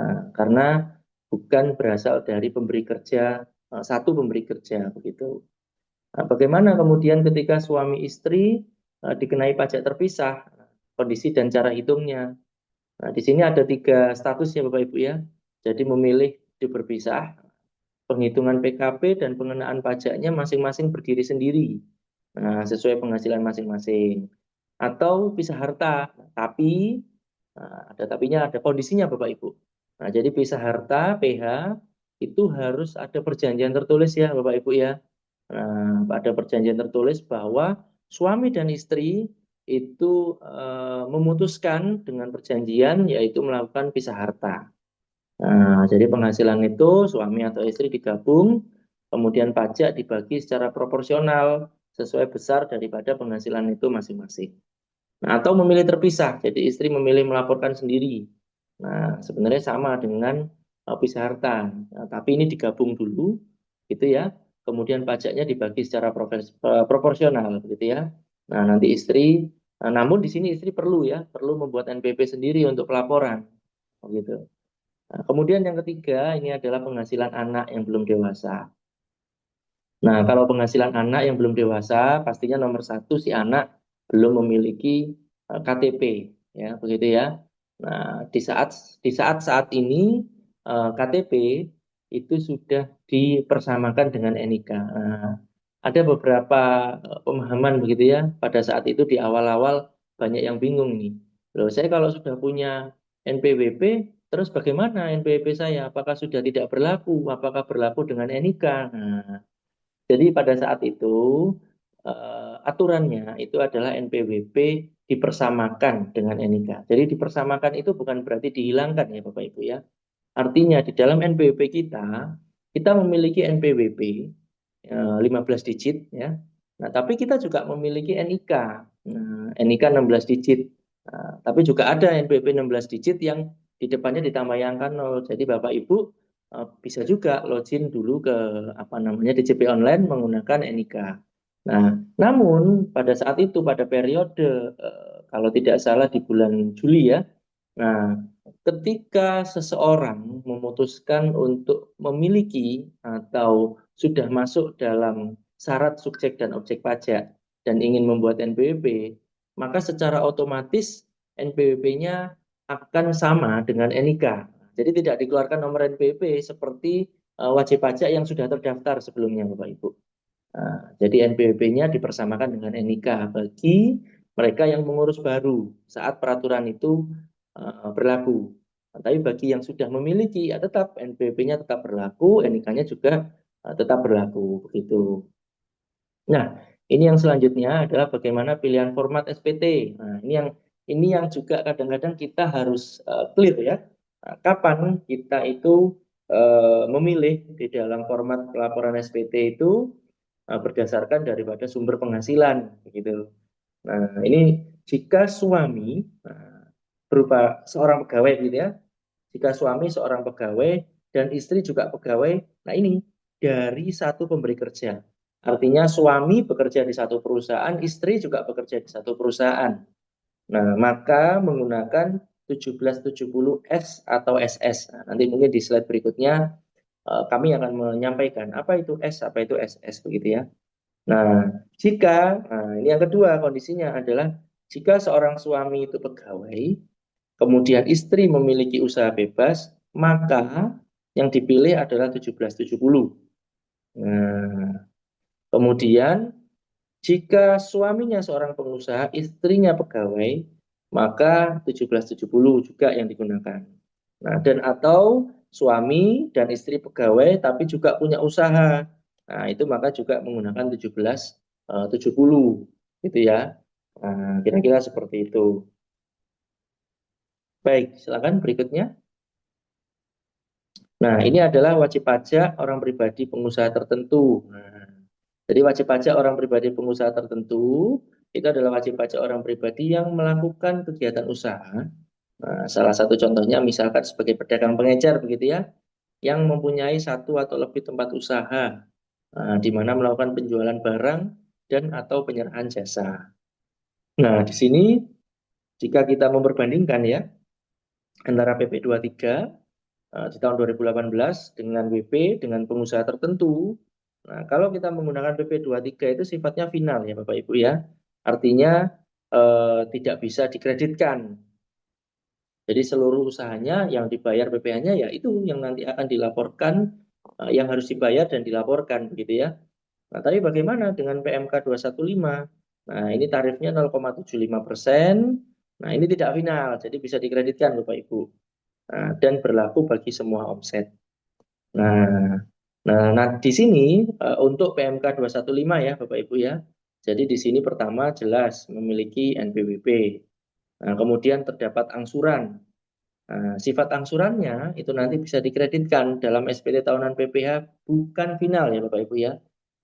Nah, karena bukan berasal dari pemberi kerja satu pemberi kerja begitu. Nah, bagaimana kemudian ketika suami istri dikenai pajak terpisah, kondisi dan cara hitungnya. Nah, di sini ada 3 status ya Bapak Ibu ya. Jadi memilih berpisah, penghitungan PKP dan pengenaan pajaknya masing-masing berdiri sendiri. Nah, sesuai penghasilan masing-masing. Atau pisah harta, tapi ada tapinya, ada kondisinya Bapak Ibu. Nah, jadi pisah harta PH itu harus ada perjanjian tertulis ya Bapak Ibu ya. Nah, ada perjanjian tertulis bahwa suami dan istri itu memutuskan dengan perjanjian yaitu melakukan pisah harta. Nah, jadi penghasilan itu suami atau istri digabung, kemudian pajak dibagi secara proporsional sesuai besar daripada penghasilan itu masing-masing. Nah, atau memilih terpisah, jadi istri memilih melaporkan sendiri. Nah, sebenarnya sama dengan pisah harta, nah, tapi ini digabung dulu, gitu ya. Kemudian pajaknya dibagi secara proporsional, gitu ya. Nah, nanti istri, namun di sini istri perlu ya, perlu membuat NPP sendiri untuk pelaporan, gitu. Nah, kemudian yang ketiga ini adalah penghasilan anak yang belum dewasa. Nah, kalau penghasilan anak yang belum dewasa, pastinya nomor satu si anak belum memiliki KTP, ya begitu ya. Nah, di saat ini KTP itu sudah dipersamakan dengan NIK. Nah, ada beberapa pemahaman begitu ya. Pada saat itu di awal-awal banyak yang bingung nih. Loh, saya kalau sudah punya NPWP, terus bagaimana NPWP saya? Apakah sudah tidak berlaku? Apakah berlaku dengan NIK? Nah, jadi pada saat itu aturannya itu adalah NPWP dipersamakan dengan NIK. Jadi dipersamakan itu bukan berarti dihilangkan ya Bapak Ibu ya. Artinya di dalam NPWP kita memiliki NPWP 15 digit ya. Nah, tapi kita juga memiliki NIK. Nah, NIK 16 digit. Nah, tapi juga ada NPWP 16 digit yang di depannya ditambah angka 0. Jadi Bapak Ibu bisa juga login dulu ke apa namanya DJP online menggunakan NIK. Nah, namun pada saat itu pada periode kalau tidak salah di bulan Juli ya. Nah, ketika seseorang memutuskan untuk memiliki atau sudah masuk dalam syarat subjek dan objek pajak dan ingin membuat NPWP, maka secara otomatis NPWP-nya akan sama dengan NIK. Jadi tidak dikeluarkan nomor NPWP seperti wajib pajak yang sudah terdaftar sebelumnya, Bapak Ibu. Nah, jadi NPWP-nya dipersamakan dengan NIK bagi mereka yang mengurus baru saat peraturan itu berlaku. Nah, tapi bagi yang sudah memiliki, ya tetap NPWP-nya tetap berlaku, NIK-nya juga tetap berlaku. Begitu. Nah, ini yang selanjutnya adalah bagaimana pilihan format SPT. Nah, ini yang juga kadang-kadang kita harus clear ya. Nah, kapan kita itu memilih di dalam format pelaporan SPT itu berdasarkan daripada sumber penghasilan begitu. Nah, ini jika suami berupa seorang pegawai gitu ya. Jika suami seorang pegawai dan istri juga pegawai, nah ini dari satu pemberi kerja. Artinya suami bekerja di satu perusahaan, istri juga bekerja di satu perusahaan. Nah, maka menggunakan 1770S atau SS. Nah, nanti mungkin di slide berikutnya kami akan menyampaikan apa itu S, apa itu SS begitu ya. Nah, ini yang kedua kondisinya adalah jika seorang suami itu pegawai, kemudian istri memiliki usaha bebas, maka yang dipilih adalah 1770. Nah, kemudian jika suaminya seorang pengusaha, istrinya pegawai, maka 1770 juga yang digunakan. Nah, dan atau suami dan istri pegawai tapi juga punya usaha. Nah, itu maka juga menggunakan 1770 gitu ya. Nah, kira-kira seperti itu. Baik, silakan berikutnya. Nah, ini adalah wajib pajak orang pribadi pengusaha tertentu. Nah, jadi wajib pajak orang pribadi pengusaha tertentu itu adalah wajib pajak orang pribadi yang melakukan kegiatan usaha. Nah, salah satu contohnya misalkan sebagai pedagang pengecer begitu ya, yang mempunyai satu atau lebih tempat usaha, di mana melakukan penjualan barang dan atau penyerahan jasa. Nah, di sini jika kita memperbandingkan ya antara PP 23 di tahun 2018 dengan WP dengan pengusaha tertentu. Nah, kalau kita menggunakan PP 23 itu sifatnya final ya Bapak Ibu ya. Artinya tidak bisa dikreditkan. Jadi seluruh usahanya yang dibayar PPh-nya ya itu yang nanti akan dilaporkan, yang harus dibayar dan dilaporkan begitu ya. Nah, tapi bagaimana dengan PMK 215? Nah, ini tarifnya 0,75%. Nah, ini tidak final, jadi bisa dikreditkan Bapak Ibu. Nah, dan berlaku bagi semua omset. Nah, nah di sini untuk PMK 215 ya Bapak Ibu ya. Jadi di sini pertama jelas memiliki NPWP. Nah, kemudian terdapat angsuran. Nah, sifat angsurannya itu nanti bisa dikreditkan dalam SPT tahunan PPh bukan final ya Bapak Ibu ya.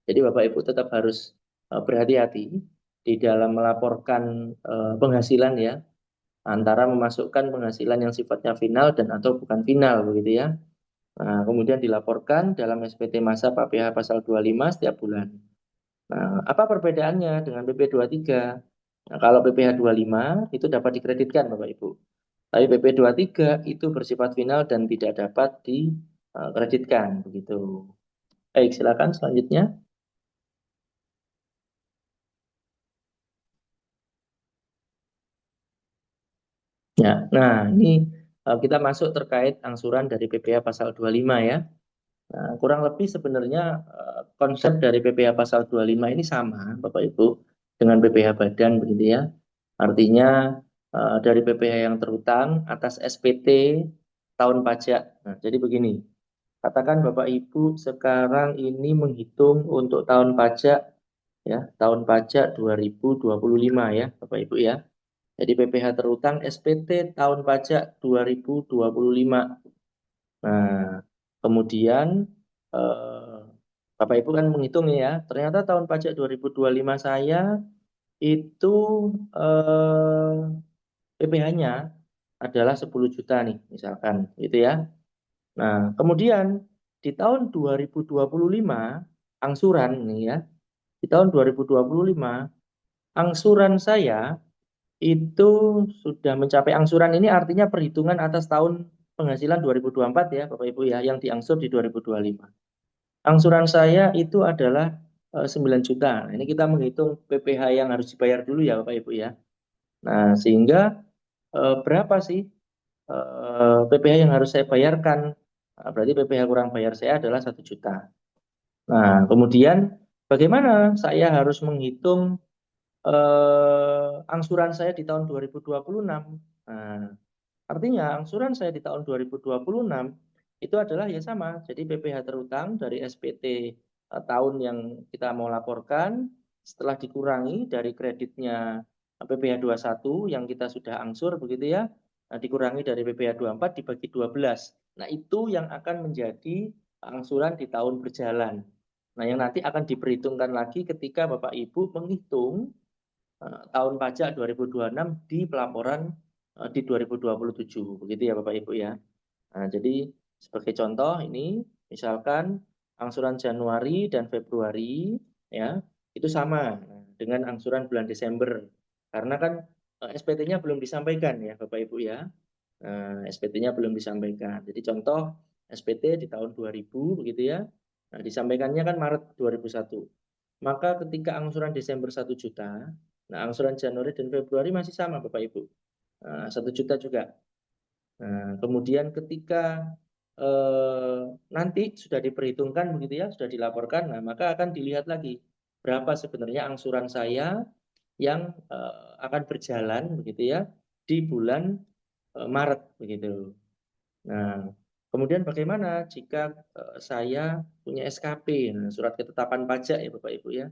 Jadi Bapak Ibu tetap harus berhati-hati di dalam melaporkan penghasilan ya, antara memasukkan penghasilan yang sifatnya final dan atau bukan final begitu ya. Nah, kemudian dilaporkan dalam SPT masa PPh pasal 25 setiap bulan. Nah, apa perbedaannya dengan PP 23? Nah, kalau PPh 25 itu dapat dikreditkan Bapak Ibu. Tapi PP 23 itu bersifat final dan tidak dapat dikreditkan begitu. Baik, silakan selanjutnya. Ya, nah ini kita masuk terkait angsuran dari PPh pasal 25 ya. Nah, kurang lebih sebenarnya konsep dari PPh pasal 25 ini sama, Bapak Ibu, dengan PPh badan begitu ya. Artinya dari PPh yang terutang atas SPT tahun pajak. Nah, jadi begini, katakan Bapak Ibu sekarang ini menghitung untuk tahun pajak ya, tahun pajak 2025 ya, Bapak Ibu ya. Jadi PPh terutang SPT tahun pajak 2025. Nah, kemudian eh, Bapak Ibu kan menghitung nih ya, ternyata tahun pajak 2025 saya itu PPh-nya adalah 10 juta nih, misalkan gitu ya. Nah, kemudian di tahun 2025 angsuran nih ya, di tahun 2025 angsuran saya itu sudah mencapai angsuran ini artinya perhitungan atas tahun penghasilan 2024 ya Bapak Ibu ya yang diangsur di 2025. Angsuran saya itu adalah 9 juta. Nah, ini kita menghitung PPh yang harus dibayar dulu ya Bapak Ibu ya. Nah, sehingga berapa sih PPh yang harus saya bayarkan? Nah, berarti PPh kurang bayar saya adalah 1 juta. Nah, kemudian bagaimana saya harus menghitung angsuran saya di tahun 2026? Nah, artinya angsuran saya di tahun 2026 itu adalah ya sama. Jadi PPh terutang dari SPT tahun yang kita mau laporkan setelah dikurangi dari kreditnya PPh 21 yang kita sudah angsur begitu ya. Nah, dikurangi dari PPh 24 dibagi 12. Nah, itu yang akan menjadi angsuran di tahun berjalan. Nah, yang nanti akan diperhitungkan lagi ketika Bapak Ibu menghitung tahun pajak 2026 di pelaporan di 2027 begitu ya Bapak Ibu ya. Nah, jadi sebagai contoh ini misalkan angsuran Januari dan Februari ya itu sama dengan angsuran bulan Desember karena kan SPT-nya belum disampaikan ya Bapak Ibu ya. SPT-nya belum disampaikan. Jadi contoh SPT di tahun 2000 begitu ya. Nah, disampaikannya kan Maret 2001. Maka ketika angsuran Desember 1 juta, nah angsuran Januari dan Februari masih sama Bapak Ibu. 1 juta juga. Nah, kemudian ketika nanti sudah diperhitungkan begitu ya, sudah dilaporkan, nah maka akan dilihat lagi berapa sebenarnya angsuran saya yang akan berjalan begitu ya di bulan Maret begitu. Nah, kemudian bagaimana jika saya punya SKP, nah, surat ketetapan pajak ya Bapak Ibu ya.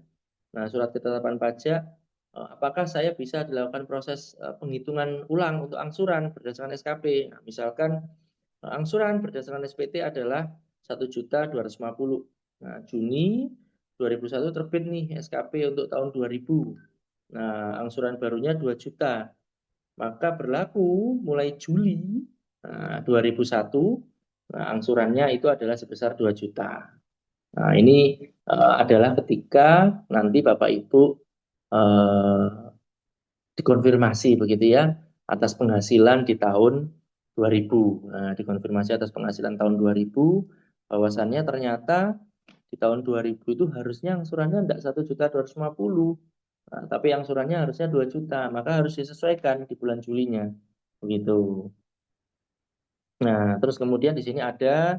Nah, surat ketetapan pajak, apakah saya bisa dilakukan proses penghitungan ulang untuk angsuran berdasarkan SKP? Nah, misalkan angsuran berdasarkan SPT adalah 1.250.000. Nah, Juni 2001 terbit nih SKP untuk tahun 2000. Nah, angsuran barunya 2 juta. Maka berlaku mulai Juli 2001, nah, angsurannya itu adalah sebesar 2 juta. Nah, ini adalah ketika nanti Bapak Ibu dikonfirmasi begitu ya atas penghasilan di tahun 2000. Nah, dikonfirmasi atas penghasilan tahun 2000, bahwasannya ternyata di tahun 2000 itu harusnya angsurannya tidak 1.250.000, nah, tapi angsurannya harusnya 2 juta, maka harus disesuaikan di bulan Julinya, begitu. Nah, terus kemudian di sini ada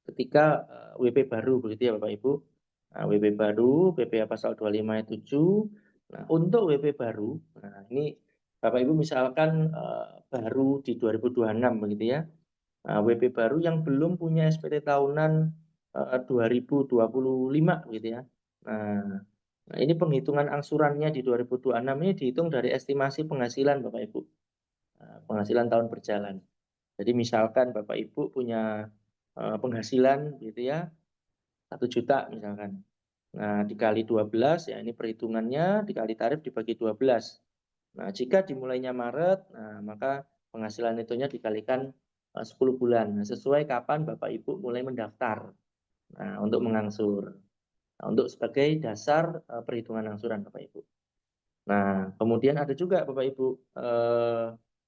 ketika WP baru, begitu ya Bapak Ibu. Nah, WP baru, PPh pasal 25 ayat 7. Nah, untuk WP baru, nah ini Bapak Ibu misalkan baru di 2026 begitu ya. Nah, WP baru yang belum punya SPT tahunan 2025 gitu ya. Nah, ini penghitungan angsurannya di 2026 ini dihitung dari estimasi penghasilan Bapak Ibu. Nah, penghasilan tahun berjalan. Jadi misalkan Bapak Ibu punya penghasilan gitu ya 1 juta misalkan. Nah, dikali 12 ya ini perhitungannya dikali tarif dibagi 12. Nah, jika dimulainya Maret, nah, maka penghasilan itunya dikalikan 10 bulan. Nah, sesuai kapan Bapak Ibu mulai mendaftar. Nah, untuk mengangsur. Nah, untuk sebagai dasar perhitungan angsuran Bapak Ibu. Nah, kemudian ada juga Bapak Ibu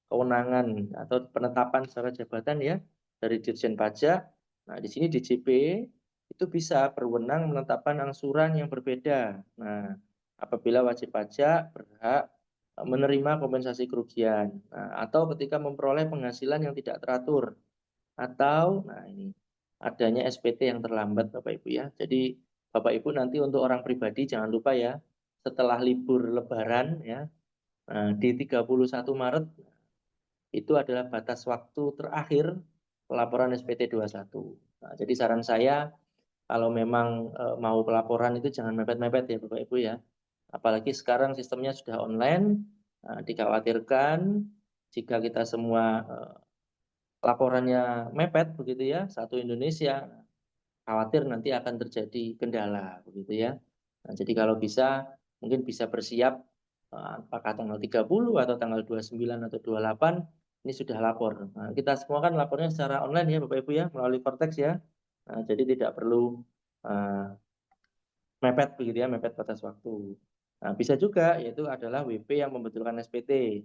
kewenangan atau penetapan secara jabatan ya dari Dirjen Pajak. Nah, di sini DJP itu bisa berwenang menetapkan angsuran yang berbeda. Nah, apabila wajib pajak berhak menerima kompensasi kerugian, nah, atau ketika memperoleh penghasilan yang tidak teratur, atau nah ini adanya SPT yang terlambat Bapak Ibu ya. Jadi Bapak Ibu nanti untuk orang pribadi jangan lupa ya, setelah libur Lebaran ya, di 31 Maret itu adalah batas waktu terakhir pelaporan SPT 21. Nah, jadi saran saya kalau memang mau pelaporan itu jangan mepet-mepet ya Bapak Ibu ya. Apalagi sekarang sistemnya sudah online, dikhawatirkan jika kita semua laporannya mepet begitu ya, satu Indonesia, khawatir nanti akan terjadi kendala begitu ya. Nah, jadi kalau bisa mungkin bisa bersiap apakah tanggal 30 atau tanggal 29 atau 28 ini sudah lapor. Nah, kita semua kan lapornya secara online ya Bapak Ibu ya, melalui Vertex ya. Nah, jadi tidak perlu uh, mepet begitu ya, mepet batas waktu. Nah, bisa juga yaitu adalah WP yang membetulkan SPT.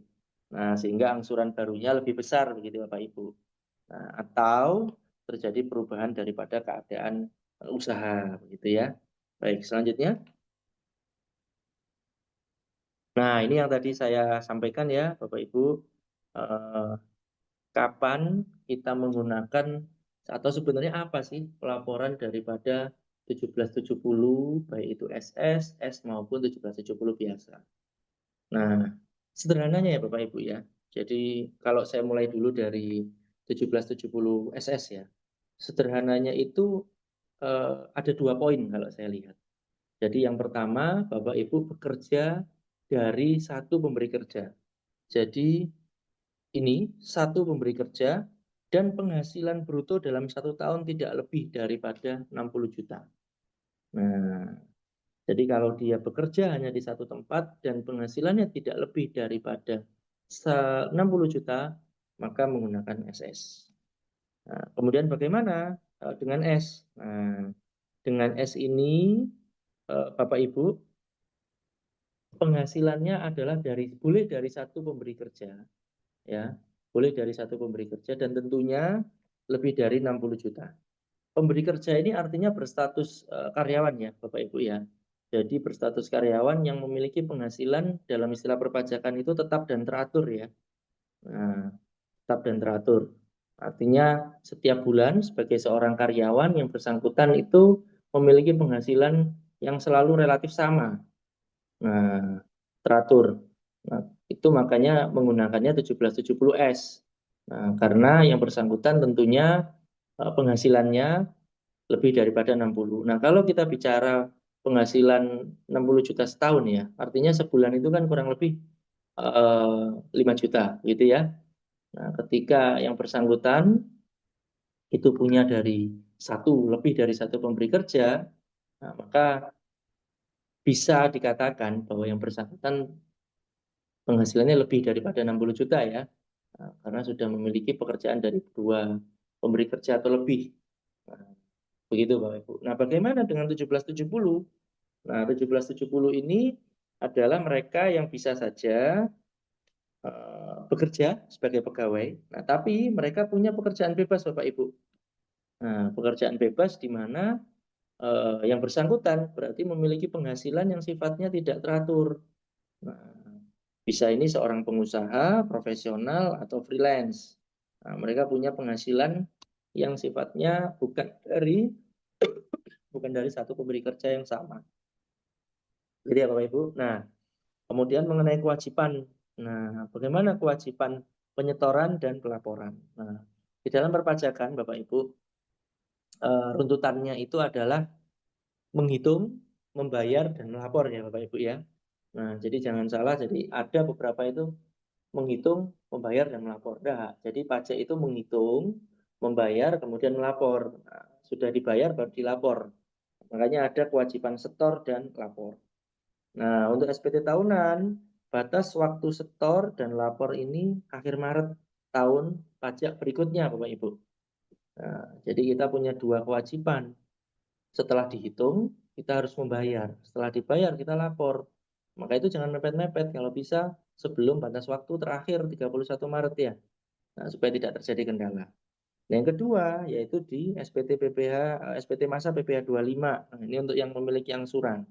Nah, sehingga angsuran barunya lebih besar begitu Bapak Ibu. Nah, atau terjadi perubahan daripada keadaan usaha begitu ya. Baik, selanjutnya. Nah, ini yang tadi saya sampaikan ya Bapak Ibu. Eh, Kapan kita menggunakan atau sebenarnya apa sih pelaporan daripada 1770 baik itu SS, S maupun 1770 biasa. Nah, sederhananya ya Bapak Ibu ya. Jadi kalau saya mulai dulu dari 1770 SS ya. Sederhananya itu ada 2 poin kalau saya lihat. Jadi yang pertama, Bapak Ibu bekerja dari satu pemberi kerja. Jadi ini satu pemberi kerja dan penghasilan bruto dalam 1 tahun tidak lebih daripada 60 juta. Nah, jadi kalau dia bekerja hanya di satu tempat dan penghasilannya tidak lebih daripada 60 juta, maka menggunakan SS. Nah, kemudian bagaimana dengan S? Nah, dengan S ini Bapak Ibu penghasilannya adalah boleh dari satu pemberi kerja ya, boleh dari satu pemberi kerja dan tentunya lebih dari 60 juta. Pemberi kerja ini artinya berstatus karyawan ya Bapak Ibu ya. Jadi berstatus karyawan yang memiliki penghasilan dalam istilah perpajakan itu tetap dan teratur ya. Nah, tetap dan teratur. Artinya setiap bulan sebagai seorang karyawan yang bersangkutan itu memiliki penghasilan yang selalu relatif sama. Nah, teratur. Nah, itu makanya menggunakannya 1770S. Nah, karena yang bersangkutan tentunya penghasilannya lebih daripada 60. Nah, kalau kita bicara penghasilan 60 juta setahun ya, artinya sebulan itu kan kurang lebih 5 juta gitu ya. Nah, ketika yang bersangkutan itu punya lebih dari satu pemberi kerja, nah, maka bisa dikatakan bahwa yang bersangkutan penghasilannya lebih daripada 60 juta ya. Nah, karena sudah memiliki pekerjaan dari 2 pemberi kerja atau lebih. Nah, begitu Bapak Ibu. Nah, bagaimana dengan 1770? Nah, 1770 ini adalah mereka yang bisa saja bekerja sebagai pegawai. Nah, tapi mereka punya pekerjaan bebas, Bapak Ibu. Nah, pekerjaan bebas di mana yang bersangkutan berarti memiliki penghasilan yang sifatnya tidak teratur. Nah, bisa ini seorang pengusaha, profesional, atau freelance. Nah, mereka punya penghasilan yang sifatnya bukan dari satu pemberi kerja yang sama. Jadi ya Bapak Ibu. Nah, kemudian mengenai kewajiban. Nah, bagaimana kewajiban penyetoran dan pelaporan? Nah, di dalam perpajakan Bapak Ibu, runtutannya itu adalah menghitung, membayar, dan melapor ya Bapak Ibu ya. Nah, jadi jangan salah, jadi ada beberapa itu menghitung, membayar, dan melapor. Nah, jadi pajak itu menghitung, membayar, kemudian melapor. Nah, sudah dibayar baru dilapor. Makanya ada kewajiban setor dan lapor. Nah, untuk SPT tahunan, batas waktu setor dan lapor ini akhir Maret tahun pajak berikutnya, Bapak Ibu. Nah, jadi kita punya dua kewajiban. Setelah dihitung, kita harus membayar. Setelah dibayar, kita lapor. Maka itu jangan mepet-mepet. Kalau bisa, sebelum batas waktu terakhir 31 Maret ya. Nah, supaya tidak terjadi kendala. Nah, yang kedua, yaitu di SPT PPH, SPT masa PPH 25. Nah, ini untuk yang memiliki angsuran.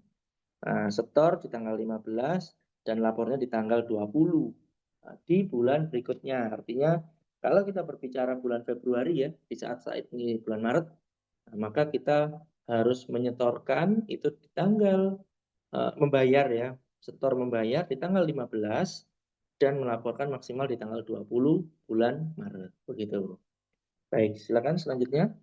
Nah, setor di tanggal 15 dan lapornya di tanggal 20 di bulan berikutnya. Artinya kalau kita berbicara bulan Februari ya, di saat ini bulan Maret, nah, maka kita harus menyetorkan itu di tanggal membayar ya, setor membayar di tanggal 15 dan melaporkan maksimal di tanggal 20 bulan Maret. Begitu. Baik, silakan selanjutnya.